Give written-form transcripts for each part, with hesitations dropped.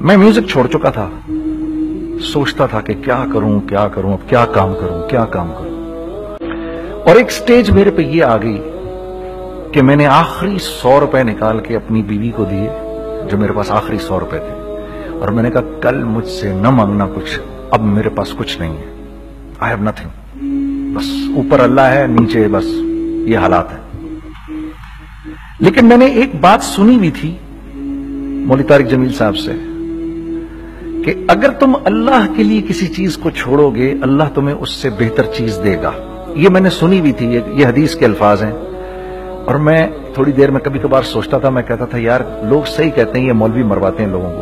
میں میوزک چھوڑ چکا تھا، سوچتا تھا کہ کیا کروں اب کیا کام کروں، اور ایک سٹیج میرے پہ یہ آ گئی کہ میں نے آخری 100 روپے نکال کے اپنی بیوی کو دیے، جو میرے پاس آخری 100 روپے تھے، اور میں نے کہا کل مجھ سے نہ مانگنا کچھ، اب میرے پاس کچھ نہیں ہے، آئی ہیو نتھنگ، بس اوپر اللہ ہے، نیچے بس یہ حالات ہے۔ لیکن میں نے ایک بات سنی بھی تھی مولوی طارق جمیل صاحب سے کہ اگر تم اللہ کے لیے کسی چیز کو چھوڑو گے، اللہ تمہیں اس سے بہتر چیز دے گا۔ یہ میں نے سنی بھی تھی، یہ حدیث کے الفاظ ہیں، اور میں تھوڑی دیر میں کبھی کبھار سوچتا تھا، میں کہتا تھا یار لوگ صحیح کہتے ہیں، یہ مولوی مرواتے ہیں لوگوں کو،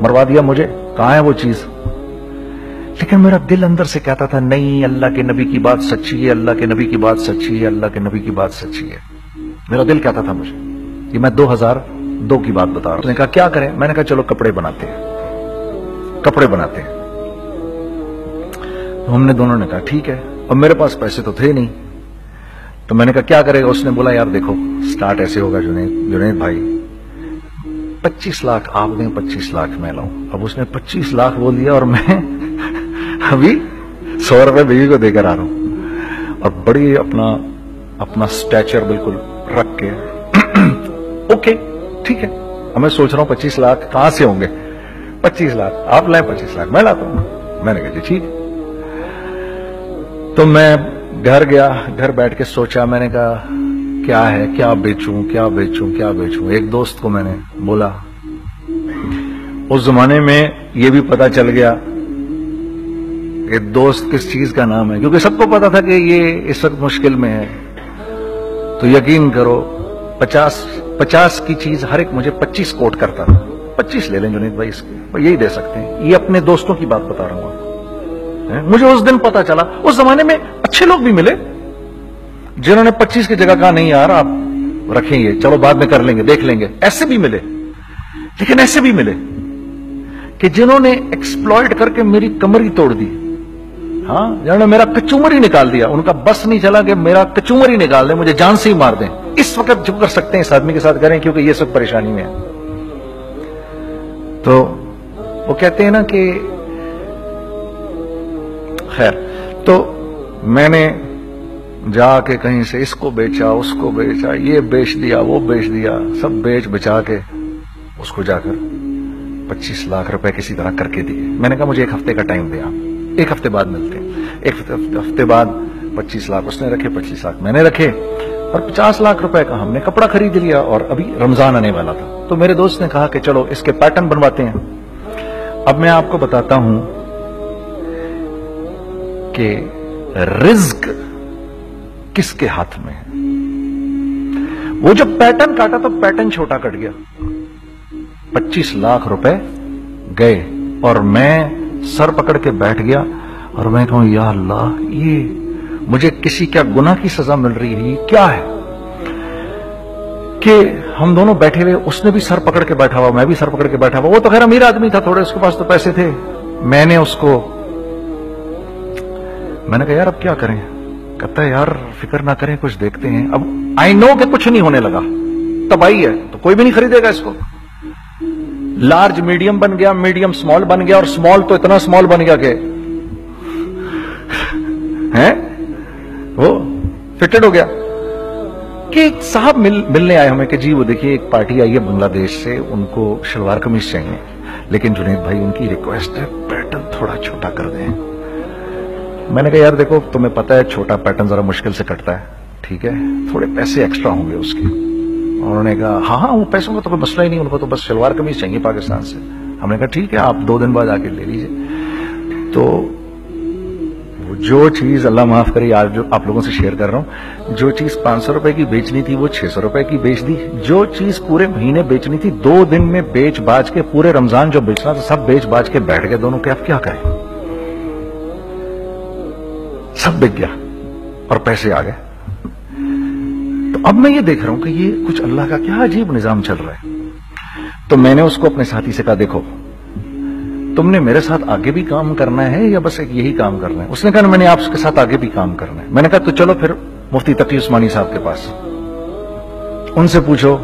مروا دیا مجھے، کہاں ہے وہ چیز؟ لیکن میرا دل اندر سے کہتا تھا نہیں، اللہ کے نبی کی بات سچی ہے، اللہ کے نبی کی بات سچی ہے، اللہ کے نبی کی بات سچی ہے، میرا دل کہتا تھا مجھے۔ یہ میں 2002 کی بات بتا رہا ہوں۔ اس نے کہا کیا کریں؟ میں نے کہا چلو کپڑے بناتے ہیں۔ تو ہم نے دونوں نے کہا ٹھیک ہے، اور میرے پاس پیسے تو تھے نہیں، تو میں نے کہا کیا کرے گا؟ اس نے بولا یار دیکھو سٹارٹ ایسے ہوگا جنید بھائی، 25 لاکھ آپ دیں، 25 لاکھ میں لاؤں۔ اب اس نے 25 لاکھ بول دیا، اور میں ابھی 100 روپے بیوی کو دے کر آ رہا ہوں، اور بڑی اپنا سٹیچر بالکل رکھ کے اوکے ٹھیک ہے۔ اب میں سوچ رہا ہوں 25 لاکھ کہاں سے ہوں گے؟ 25 لاکھ آپ لائیں، 25 لاکھ میں لاتا ہوں۔ میں نے کہا جی ٹھیک۔ تو میں گھر گیا، گھر بیٹھ کے سوچا، میں نے کہا کیا ہے، کیا بیچوں۔ ایک دوست کو میں نے بولا، اس زمانے میں یہ بھی پتا چل گیا کہ دوست کس چیز کا نام ہے، کیونکہ سب کو پتا تھا کہ یہ اس وقت مشکل میں ہے۔ تو یقین کرو 50 کی چیز ہر ایک مجھے 25 کوٹ کرتا تھا، 25 لے لیں جنید بھائی، اس کے یہی دے سکتے ہیں۔ یہ اپنے دوستوں کی بات بتا رہا ہوں۔ مجھے اس دن پتا چلا، اس زمانے میں اچھے لوگ بھی ملے جنہوں نے 25 کی جگہ کہا نہیں یار آپ رکھیں گے، چلو بعد میں کر لیں گے، دیکھ لیں گے، ایسے بھی ملے۔ لیکن ایسے بھی ملے کہ جنہوں نے ایکسپلائٹ کر کے میری کمر ہی توڑ دی، ہاں، جنہوں نے میرا کچومر ہی نکال دیا، ان کا بس نہیں چلا کہ میرا کچومر ہی نکال دیں، مجھے جان سے ہی مار دیں۔ اس وقت جو کر سکتے ہیں اس آدمی کے ساتھ کریں، کیونکہ یہ سب پریشانی میں ہے۔ تو وہ کہتے ہیں نا کہ خیر، تو میں نے جا کے کہیں سے اس کو بیچا، اس کو بیچا، یہ بیچ دیا، وہ بیچ دیا، سب بیچ بچا کے اس کو جا کر 25 لاکھ روپے کسی طرح کر کے دیے۔ میں نے کہا مجھے 1 ہفتے کا ٹائم دیا، 1 ہفتے بعد ملتے ہیں۔ 1 ہفتے بعد 25 لاکھ اس نے رکھے، 25 لاکھ میں نے رکھے، اور 50 لاکھ روپے کا ہم نے کپڑا خرید لیا، اور ابھی رمضان آنے والا تھا۔ تو میرے دوست نے کہا کہ چلو اس کے پیٹرن بنواتے ہیں۔ اب میں آپ کو بتاتا ہوں کہ رزق کس کے ہاتھ میں ہے۔ وہ جب پیٹرن کاٹا تو پیٹرن چھوٹا کٹ گیا، 25 لاکھ روپے گئے، اور میں سر پکڑ کے بیٹھ گیا، اور میں کہوں یا اللہ، یہ مجھے کسی کیا گناہ کی سزا مل رہی ہے، یہ کیا ہے؟ کہ ہم دونوں بیٹھے ہوئے، اس نے بھی سر پکڑ کے بیٹھا ہوا، میں بھی سر پکڑ کے بیٹھا ہوا۔ وہ تو خیر امیر آدمی تھا تھوڑے، اس کے پاس تو پیسے تھے۔ میں نے اس کو میں نے کہا یار اب کیا کریں؟ کہتا ہے یار فکر نہ کریں، کچھ دیکھتے ہیں۔ اب آئی نو کہ کچھ نہیں ہونے لگا، تباہی ہے، تو کوئی بھی نہیں خریدے گا اس کو۔ لارج میڈیم بن گیا، میڈیم سمال بن گیا، اور سمال تو اتنا سمال بن گیا کہ وہ فٹڈ ہو گیا۔ کہ ایک صاحب ملنے آئے ہمیں کہ جی وہ دیکھیے ایک پارٹی آئی ہے بنگلہ دیش سے، ان کو شلوار قمیص چاہیے، لیکن جنید بھائی ان کی ریکویسٹ ہے پیٹرن تھوڑا چھوٹا کر دیں۔ میں نے کہا یار دیکھو تمہیں پتا ہے چھوٹا پیٹرن ذرا مشکل سے کٹتا ہے، ٹھیک ہے، تھوڑے پیسے ایکسٹرا ہوں گے اس کے۔ انہوں نے کہا ہاں وہ پیسوں کا تو کوئی مسئلہ ہی نہیں، ان کو تو بس شلوار قمیص چاہیے پاکستان سے۔ ہم نے کہا ٹھیک ہے آپ 2 دن بعد آ کے لے لیجیے۔ تو جو چیز اللہ معاف کرے، آج جو آپ لوگوں سے شیئر کر رہا ہوں، جو چیز 500 روپے کی بیچنی تھی وہ 600 روپے کی بیچ دی، جو چیز پورے مہینے بیچنی تھی 2 دن میں بیچ باج کے، پورے رمضان جو بیچنا تھا سب بیچ باج کے بیٹھ گئے دونوں کے۔ اب کیا کریں؟ سب بک گیا اور پیسے آ گئے۔ تو اب میں یہ دیکھ رہا ہوں کہ یہ کچھ اللہ کا کیا عجیب نظام چل رہا ہے۔ تو میں نے اس کو اپنے ساتھی سے کہا دیکھو تم نے میرے ساتھ آگے بھی کام کرنا ہے یا بس ایک یہی کام کرنا ہے؟ اس نے کہا میں نے آپ کے ساتھ آگے بھی کام کرنا ہے۔ میں نے کہا تو چلو پھر مفتی تقی عثمانی صاحب کے پاس، ان سے پوچھو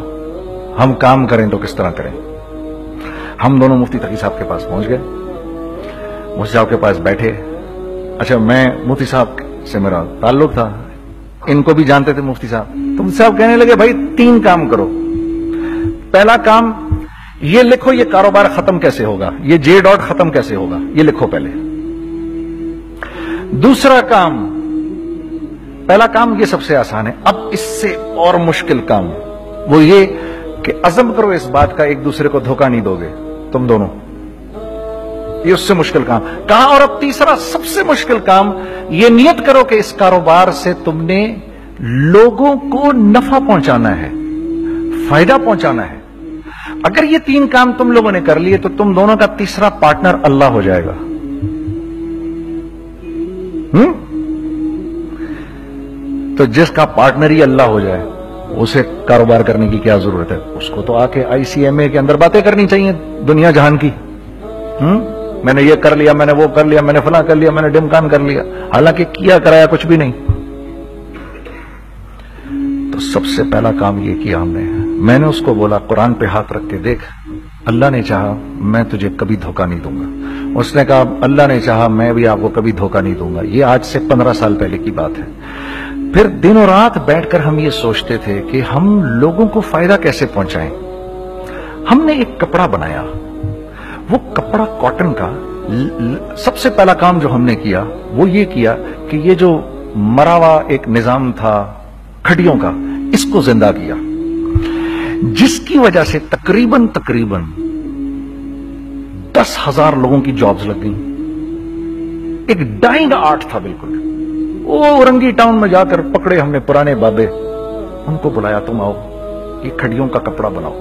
ہم کام کریں تو کس طرح کریں۔ ہم دونوں مفتی تقی صاحب کے پاس پہنچ گئے. مفتی صاحب کے پاس بیٹھے. اچھا میں مفتی صاحب سے میرا تعلق تھا, ان کو بھی جانتے تھے مفتی صاحب. تو مفتی صاحب کہنے لگے بھائی 3 کام کرو. پہلا کام یہ لکھو یہ کاروبار ختم کیسے ہوگا, یہ جے ڈاٹ ختم کیسے ہوگا, یہ لکھو پہلے. دوسرا کام, پہلا کام یہ سب سے آسان ہے, اب اس سے اور مشکل کام وہ یہ کہ عزم کرو اس بات کا ایک دوسرے کو دھوکہ نہیں دو گے تم دونوں. یہ اس سے مشکل کام کہا. اور اب تیسرا سب سے مشکل کام, یہ نیت کرو کہ اس کاروبار سے تم نے لوگوں کو نفع پہنچانا ہے, فائدہ پہنچانا ہے. اگر یہ 3 کام تم لوگوں نے کر لیے تو تم دونوں کا تیسرا پارٹنر اللہ ہو جائے گا. تو جس کا پارٹنر ہی اللہ ہو جائے اسے کاروبار کرنے کی کیا ضرورت ہے؟ اس کو تو آ کے ICMA کے اندر باتیں کرنی چاہیے دنیا جہان کی. میں نے یہ کر لیا, میں نے وہ کر لیا, میں نے فلاں کر لیا, میں نے ڈمکان کر لیا, حالانکہ کیا کرایا کچھ بھی نہیں. تو سب سے پہلا کام یہ کیا ہم نے. میں نے اس کو بولا قرآن پہ ہاتھ رکھ کے دیکھ, اللہ نے چاہا میں تجھے کبھی دھوکہ نہیں دوں گا. اس نے کہا اللہ نے چاہا میں بھی آپ کو کبھی دھوکہ نہیں دوں گا. یہ آج سے 15 سال پہلے کی بات ہے. پھر دن و رات بیٹھ کر ہم یہ سوچتے تھے کہ ہم لوگوں کو فائدہ کیسے پہنچائیں. ہم نے ایک کپڑا بنایا, وہ کپڑا کاٹن کا. سب سے پہلا کام جو ہم نے کیا وہ یہ کیا کہ یہ جو مرا ہوا ایک نظام تھا کھڑیوں کا, اس کو زندہ کیا, جس کی وجہ سے تقریباً 10,000 لوگوں کی جابز لگ گئیں. ایک ڈائنگ آرٹ تھا بالکل. وہ اورنگی ٹاؤن میں جا کر پکڑے ہم نے پرانے بابے, ان کو بلایا تم آؤ یہ کھڑیوں کا کپڑا بناؤ.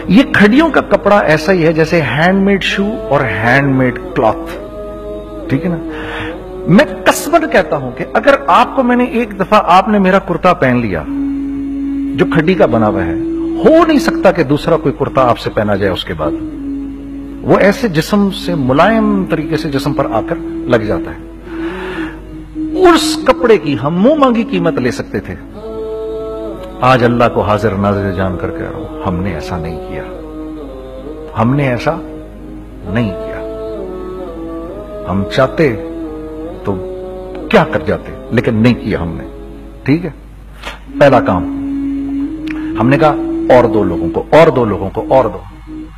یہ کھڑیوں کا کپڑا ایسا ہی ہے جیسے ہینڈ میڈ شو اور ہینڈ میڈ کلاتھ. ٹھیک ہے نا. میں قسمت کہتا ہوں کہ اگر آپ کو میں نے ایک دفعہ آپ نے میرا کرتا پہن لیا جو کھڑی کا بنا ہوا ہے, ہو نہیں سکتا کہ دوسرا کوئی کرتا آپ سے پہنا جائے اس کے بعد. وہ ایسے جسم سے ملائم طریقے سے جسم پر آ کر لگ جاتا ہے. اس کپڑے کی ہم منہ مانگی قیمت لے سکتے تھے. آج اللہ کو حاضر ناظر جان کر کہہ رہا ہوں, ہم نے ایسا نہیں کیا. ہم نے ایسا نہیں کیا. ہم چاہتے تو کیا کر جاتے, لیکن نہیں کیا ہم نے. ٹھیک ہے. پہلا کام ہم نے کہا اور 2 لوگوں کو, اور 2 لوگوں کو, اور 2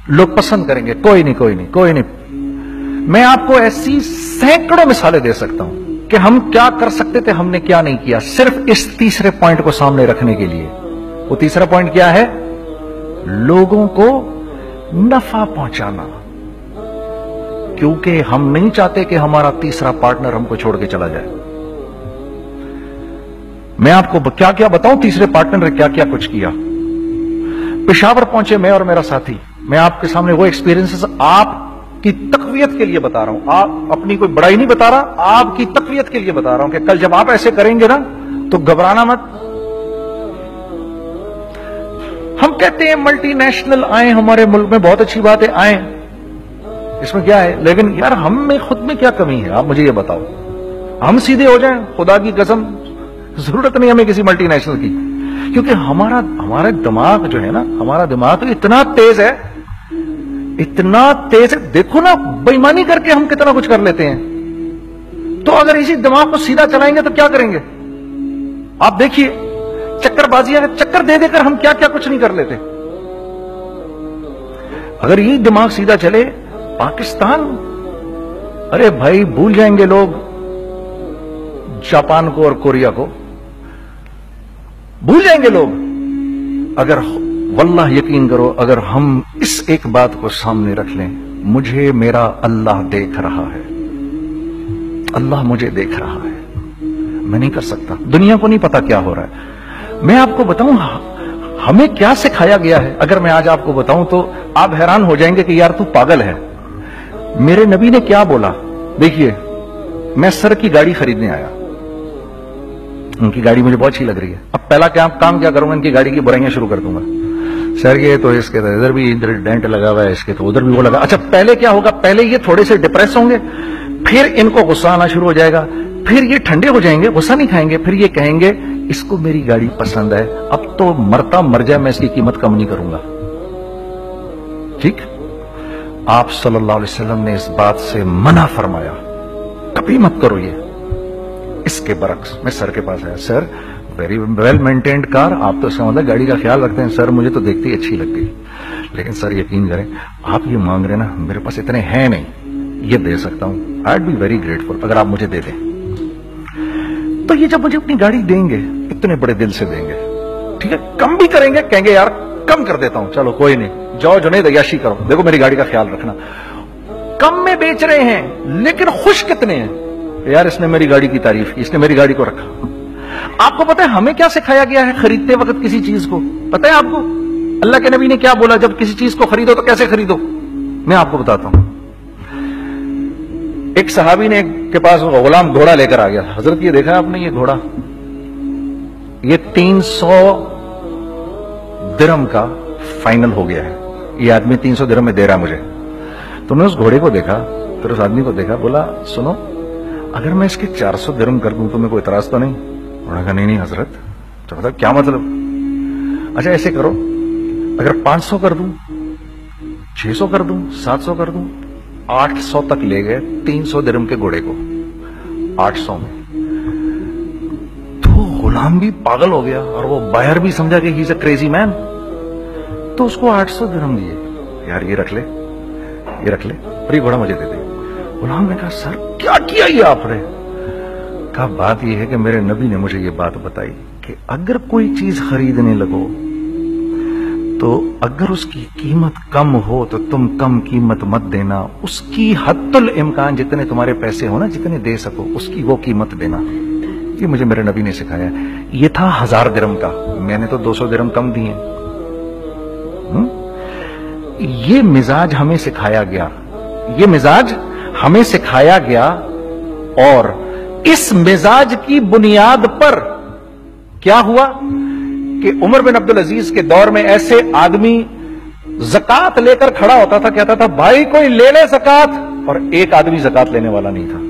لوگ پسند کریں گے. کوئی نہیں کوئی نہیں کوئی نہیں. میں آپ کو ایسی سینکڑوں مثالیں دے سکتا ہوں کہ ہم کیا کر سکتے تھے, ہم نے کیا نہیں کیا, صرف اس تیسرے پوائنٹ کو سامنے رکھنے کے لیے. وہ تیسرا پوائنٹ کیا ہے؟ لوگوں کو نفع پہنچانا. کیونکہ ہم نہیں چاہتے کہ ہمارا تیسرا پارٹنر ہم کو چھوڑ کے چلا جائے. میں آپ کو کیا کیا بتاؤں, تیسرے پارٹنر نے کیا کیا کچھ کیا. پشاور پہنچے میں اور میرا ساتھی. میں آپ کے سامنے وہ ایکسپیرینسز آپ کی تقویت کے لیے بتا رہا ہوں. آپ اپنی کوئی بڑائی نہیں بتا رہا, آپ کی تقویت کے لیے بتا رہا ہوں کہ کل جب آپ ایسے کریں گے نا تو گھبرانا مت. ہم کہتے ہیں ملٹی نیشنل آئیں ہمارے ملک میں, بہت اچھی بات ہے آئیں, اس میں کیا ہے, لیکن یار ہم میں خود میں کیا کمی ہے آپ مجھے یہ بتاؤ. ہم سیدھے ہو جائیں, خدا کی قسم ضرورت نہیں ہمیں کسی ملٹی نیشنل کی. کیونکہ ہمارا دماغ جو ہے نا, ہمارا دماغ اتنا تیز ہے, اتنا تیز ہے. دیکھو نا بےایمانی کر کے ہم کتنا کچھ کر لیتے ہیں. تو اگر اسی دماغ کو سیدھا چلائیں گے تو کیا کریں گے آپ دیکھیے. چکر بازیاں چکر دے دے کر ہم کیا کیا کچھ نہیں کر لیتے. اگر یہ دماغ سیدھا چلے, پاکستان, ارے بھائی بھول جائیں گے لوگ جاپان کو اور کوریا کو, بھول جائیں گے لوگ. اگر واللہ یقین کرو, اگر ہم اس ایک بات کو سامنے رکھ لیں, مجھے میرا اللہ دیکھ رہا ہے, اللہ مجھے دیکھ رہا ہے, میں نہیں کر سکتا. دنیا کو نہیں پتا کیا ہو رہا ہے. میں آپ کو بتاؤں ہمیں کیا سکھایا گیا ہے, اگر میں آج آپ کو بتاؤں تو آپ حیران ہو جائیں گے کہ یار تو پاگل ہے. میرے نبی نے کیا بولا, دیکھیے میں سر کی گاڑی خریدنے آیا, ان کی گاڑی مجھے بہت اچھی لگ رہی ہے. اب پہلا کام کیا کروں گا, ان کی گاڑی کی برائیاں شروع کر دوں گا. سر یہ تو اس کے تو ادھر بھی ڈینٹ لگا ہوا ہے, اس کے تو ادھر بھی وہ لگا. اچھا پہلے کیا ہوگا, پہلے یہ تھوڑے سے ڈپریس ہوں گے, پھر ان کو غصہ آنا شروع ہو جائے گا, پھر یہ ٹھنڈے ہو جائیں گے, غصہ نہیں کھائیں گے, پھر یہ کہیں گے اس کو میری گاڑی پسند ہے, اب تو مرتا مر جائے میں اس کی قیمت کم نہیں کروں گا. ٹھیک. آپ صلی اللہ علیہ وسلم نے اس بات سے منع فرمایا، کبھی مت کرو یہ۔ اس کے برعکس میں سر کے پاس آیا، سر ویری ویل مینٹینڈ کار، آپ تو اس کا مطلب گاڑی کا خیال رکھتے ہیں۔ سر مجھے تو دیکھتی ہی اچھی لگ گئی، لیکن سر یقین کریں آپ یہ مانگ رہے نا، میرے پاس اتنے ہیں نہیں، یہ دے سکتا ہوں، I would be very grateful اگر آپ مجھے دے دیں۔ تو یہ جب مجھے اپنی گاڑی دیں گے اتنے بڑے دل سے دیں گے، ٹھیک ہے، کم بھی کریں گے، کہیں گے یار کم کر دیتا ہوں، چلو کوئی نہیں، جاؤ جنید عیاشی کرو، دیکھو میری گاڑی کا خیال رکھنا۔ کم میں بیچ رہے ہیں لیکن خوش کتنے ہیں، یار اس نے میری گاڑی کی تعریف کی، اس نے میری گاڑی کو رکھا۔ آپ کو پتہ ہے ہمیں کیا سکھایا گیا ہے خریدتے وقت کسی چیز کو؟ پتہ ہے آپ کو اللہ کے نبی نے کیا بولا؟ جب کسی چیز کو خریدو تو کیسے خریدو؟ میں آپ کو بتاتا ہوں۔ ایک صحابی نے کے پاس غلام گھوڑا لے کر آ گیا، حضرت یہ دیکھا آپ نے یہ گھوڑا، یہ 300 درہم کا فائنل ہو گیا ہے، یہ آدمی 300 درہم میں دے رہا مجھے۔ تو نے اس گھوڑے کو دیکھا، پھر اس آدمی کو دیکھا، بولا سنو اگر میں اس کے 400 درہم کر دوں تو میرے کو اعتراض تو نہیں؟ انہوں نے کہا نہیں حضرت۔ تو مطلب کیا مطلب؟ اچھا ایسے کرو، اگر 500 کر دوں، 600 کر دوں، 700 کر دوں، 800 تک لے گئے 300 درہم کے گھوڑے کو، 800 میں۔ تو غلام بھی پاگل ہو گیا اور وہ بائر بھی سمجھا کہ ہی از اے کریزی مین، تو اس کو 800 درہم دیے، یار یہ رکھ لے، یہ رکھ لے اور یہ گھوڑا مجھے دے دے۔ غلام نے کہا سر کیا کیا یہ آپ نے؟ کہا بات یہ ہے کہ میرے نبی نے مجھے یہ بات بتائی کہ اگر کوئی چیز خریدنے لگو تو اگر اس کی قیمت کم ہو تو تم کم قیمت مت دینا، اس کی حد الامکان جتنے تمہارے پیسے ہو نا، جتنے دے سکو اس کی وہ قیمت دینا۔ یہ مجھے میرے نبی نے سکھایا۔ یہ تھا 1000 درہم کا، میں نے تو 200 درہم کم دیے۔ یہ مزاج ہمیں سکھایا گیا، یہ مزاج ہمیں سکھایا گیا، اور اس مزاج کی بنیاد پر کیا ہوا کہ عمر بن عبدالعزیز کے دور میں ایسے آدمی زکات لے کر کھڑا ہوتا تھا، کہتا تھا بھائی کوئی لے لے زکات، اور ایک آدمی زکات لینے والا نہیں تھا۔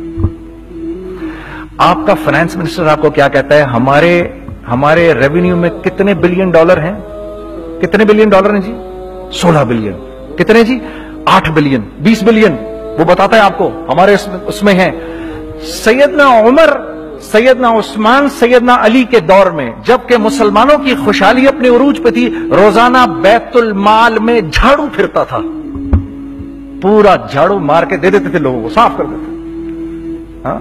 آپ کا فائنانس منسٹر آپ کو کیا کہتا ہے؟ ہمارے ریونیو میں کتنے بلین ڈالر ہیں؟ کتنے بلین ڈالر ہیں جی؟ 16 بلین۔ کتنے جی؟ 8 بلین، 20 بلین، وہ بتاتا ہے آپ کو ہمارے اس میں ہیں۔ سیدنا عمر، سیدنا عثمان، سیدنا علی کے دور میں جبکہ مسلمانوں کی خوشحالی اپنے عروج پہ تھی، روزانہ بیت المال میں جھاڑو پھرتا تھا، پورا جھاڑو مار کے دے دیتے تھے لوگوں کو، صاف کر دیتے۔ ہاں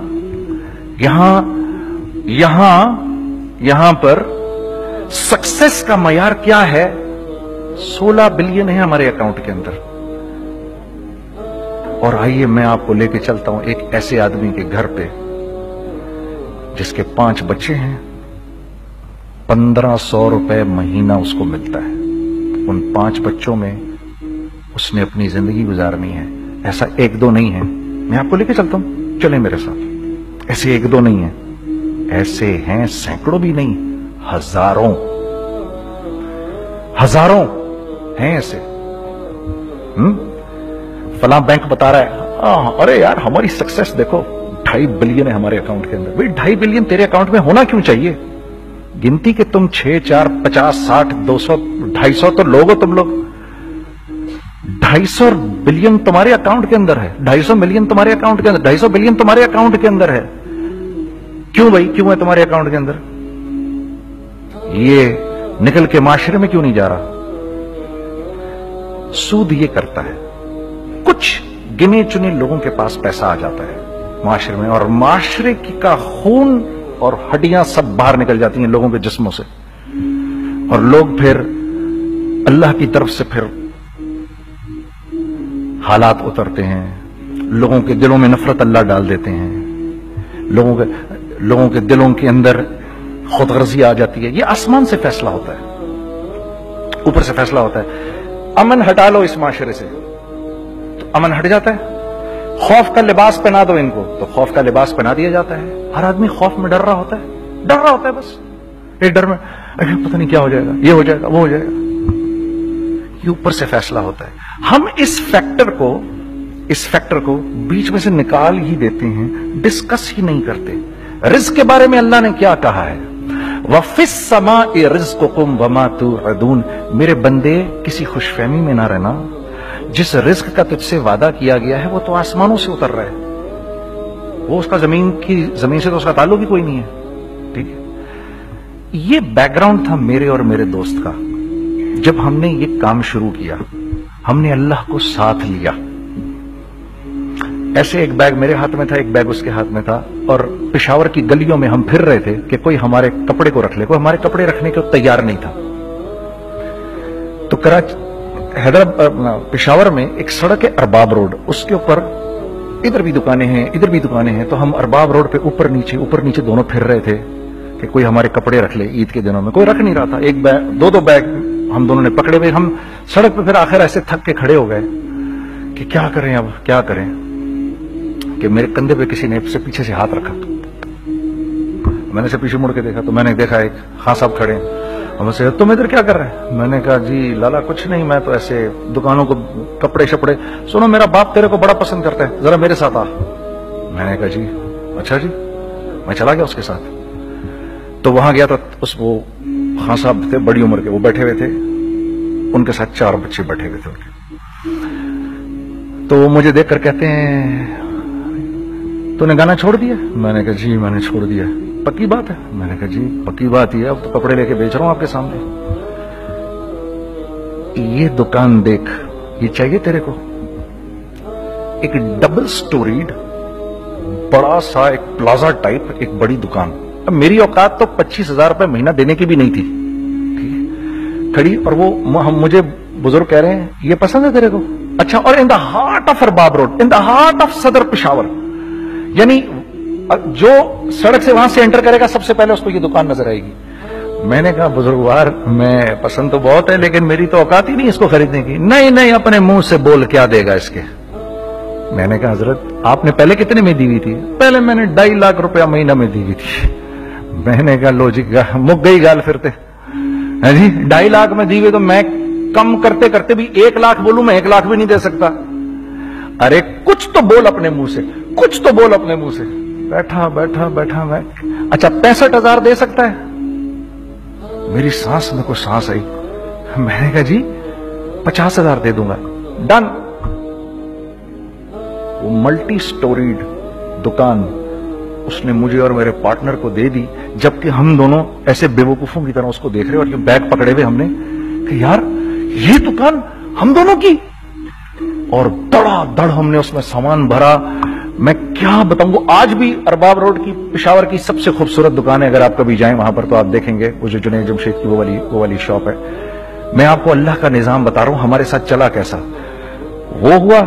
یہاں پر سکسیس کا معیار کیا ہے؟ 16 بلین ہے ہمارے اکاؤنٹ کے اندر۔ اور آئیے میں آپ کو لے کے چلتا ہوں ایک ایسے آدمی کے گھر پہ جس کے 5 بچے ہیں، 1500 روپے مہینہ اس کو ملتا ہے۔ ان 5 بچوں میں اس نے اپنی زندگی گزارنی ہے۔ ایسا 1-2 نہیں ہے، میں آپ کو لے کے چلتا ہوں، چلیں میرے ساتھ۔ ایسے 1-2 نہیں ہیں، ایسے ہیں سینکڑوں بھی نہیں، ہزاروں ہیں ایسے۔ فلاں بینک بتا رہا ہے ارے یار ہماری سکسیس دیکھو 2.5 بلین ہے ہمارے اکاؤنٹ کے اندر۔ بھئی 2.5 بلین تیرے اکاؤنٹ میں ہونا کیوں چاہیے؟ گنتی کہ تم 6 4 50 60 200 250 تو لوگ ہو تم لوگ۔ 250 بلین تمہارے اکاؤنٹ کے اندر ہے، 250 ملین تمہارے اکاؤنٹ کے اندر، 250 بلین تمہارے اکاؤنٹ کے اندر ہے۔ کیوں بھائی کیوں ہے تمہارے اکاؤنٹ کے اندر؟ یہ نکل کے معاشرے میں کیوں نہیں جا رہا؟ سود یہ کرتا ہے، کچھ گنے چنے لوگوں کے پاس پیسہ آ جاتا ہے معاشرے میں، اور معاشرے کا خون اور ہڈیاں سب باہر نکل جاتی ہیں لوگوں کے جسموں سے، اور لوگ پھر اللہ کی طرف سے پھر حالات اترتے ہیں، لوگوں کے دلوں میں نفرت اللہ ڈال دیتے ہیں، لوگوں کے دلوں کے اندر خود غرضی آ جاتی ہے۔ یہ آسمان سے فیصلہ ہوتا ہے، اوپر سے فیصلہ ہوتا ہے۔ امن ہٹا لو اس معاشرے سے تو امن ہٹ جاتا ہے، خوف کا لباس پہنا دو ان کو تو خوف کا لباس پہنا دیا جاتا ہے۔ ہر آدمی خوف میں ڈر رہا ہوتا ہے، بس ایک ڈر میں پتہ نہیں کیا ہو جائے گا، یہ ہو جائے گا، وہ ہو جائے گا۔ یہ اوپر سے فیصلہ ہوتا ہے۔ ہم اس فیکٹر کو بیچ میں سے نکال ہی دیتے ہیں، ڈسکس ہی نہیں کرتے۔ رزق کے بارے میں اللہ نے کیا کہا ہے؟ وَفِي السَّمَاءِ رِزْقُكُمْ وَمَا تُوعَدُونَ۔ میرے بندے کسی خوش فہمی میں نہ رہنا، جس رزق کا تجھ سے وعدہ کیا گیا ہے وہ تو آسمانوں سے اتر رہا ہے، وہ اس کا زمین سے تو اس کا تعلق ہی کوئی نہیں ہے، ٹھیک ہے۔ یہ بیک گراؤنڈ تھا میرے اور میرے دوست کا۔ جب ہم نے یہ کام شروع کیا، ہم نے اللہ کو ساتھ لیا۔ ایسے ایک بیگ میرے ہاتھ میں تھا، ایک بیگ اس کے ہاتھ میں تھا، اور پشاور کی گلیوں میں ہم پھر رہے تھے کہ کوئی ہمارے کپڑے کو رکھ لے، کوئی ہمارے کپڑے رکھنے کو تیار نہیں تھا۔ تو پشاور میں ایک سڑک ہے ارباب روڈ، اس کے اوپر ادھر بھی دکانیں ہیں ادھر بھی دکانیں ہیں، تو ہم ارباب روڈ پہ اوپر نیچے دونوں پھر رہے تھے کہ کوئی ہمارے کپڑے رکھ لے۔ عید کے دنوں میں کوئی رکھ نہیں رہا تھا، ایک بیگ دو بیگ ہم دونوں نے پکڑے ہوئے۔ ہم سڑک پہ پھر آخر ایسے تھک کے کھڑے ہو گئے کہ کیا کریں، اب کیا کریں، کہ میرے کندھے پہ کسی نے سے پیچھے سے ہاتھ رکھا۔ میں نے سے پیچھے مڑ کے دیکھا تو میں نے دیکھا ایک خان صاحب کھڑے ہیں۔ ہم سے تم ادھر کیا کر رہے ہیں؟ میں نے کہا جی لالا کچھ نہیں، میں تو ایسے دکانوں کو کپڑے شپڑے، سنو میرا باپ تیرے کو بڑا پسند کرتا ہے، ذرا میرے ساتھ آ۔ میں نے کہا جی اچھا جی، میں چلا گیا اس کے ساتھ۔ تو وہاں گیا تو وہ خان صاحب تھے بڑی عمر کے، وہ بیٹھے ہوئے تھے، ان کے ساتھ 4 بچے بیٹھے ہوئے تھے ان کے۔ تو وہ مجھے دیکھ کر کہتے ہیں تو نے گانا چھوڑ دیا؟ میں نے کہا جی میں نے چھوڑ دیا۔ پکی بات ہے؟ میں نے کہا جی پکی بات ہی ہے، اب تو کپڑے لے کے بیچ رہا ہوں آپ کے سامنے۔ یہ دکان دیکھ، یہ چاہیے تیرے کو؟ ایک ڈبل سٹوریڈ بڑا سا ایک پلازا ٹائپ ایک بڑی دکان۔ اب میری اوقات تو 25,000 روپے مہینہ دینے کی بھی نہیں تھی کھڑی، اور وہ مجھے بزرگ کہہ رہے ہیں یہ پسند ہے تیرے کو؟ اچھا، اور in the heart of Arbab road, in the heart of Saddar Peshawar, یعنی جو سڑک سے وہاں سے انٹر کرے گا سب سے پہلے اس کو یہ دکان نظر آئے گی۔ میں نے کہا بزرگوار میں پسند تو بہت ہے لیکن میری تو اوقات ہی نہیں اس کو خریدنے کی۔ نہیں اپنے منہ سے بول کیا دے گا اس کے؟ میں نے کہا حضرت آپ نے پہلے کتنے میں دی ہوئی تھی؟ پہلے میں نے 2.5 لاکھ روپیہ مہینہ میں دی ہوئی تھی۔ میں نے کہا لو جی مک گئی گال پھرتے جی، 2.5 لاکھ میں دی ہوئی تو میں کم کرتے کرتے بھی 1 لاکھ بولوں، میں 1 لاکھ بھی نہیں دے سکتا۔ ارے کچھ تو بول اپنے منہ سے، کچھ تو بول اپنے منہ سے۔ بیٹھا میں اچھا 65,000 دے سکتا ہے؟ میری سانس میں کوئی سانس آئی، میں نے کہا جی 50,000 دے دوں گا، ڈن۔ وہ ملٹی سٹوریڈ دکان اس نے مجھے اور میرے پارٹنر کو دے دی، جبکہ ہم دونوں ایسے بے وقوفوں کی طرح اس کو دیکھ رہے اور یہ بیگ پکڑے ہوئے ہم نے کہ یار یہ دکان ہم دونوں کی، اور دڑا دڑ ہم نے اس میں سامان بھرا۔ میں کیا بتاؤں، وہ آج بھی ارباب روڈ کی پشاور کی سب سے خوبصورت دکان ہے، اگر آپ کبھی جائیں وہاں پر تو آپ دیکھیں گے وہ جو جنید جمشید کی وہ والی شاپ ہے۔ میں آپ کو اللہ کا نظام بتا رہا ہوں ہمارے ساتھ چلا کیسا۔ وہ ہوا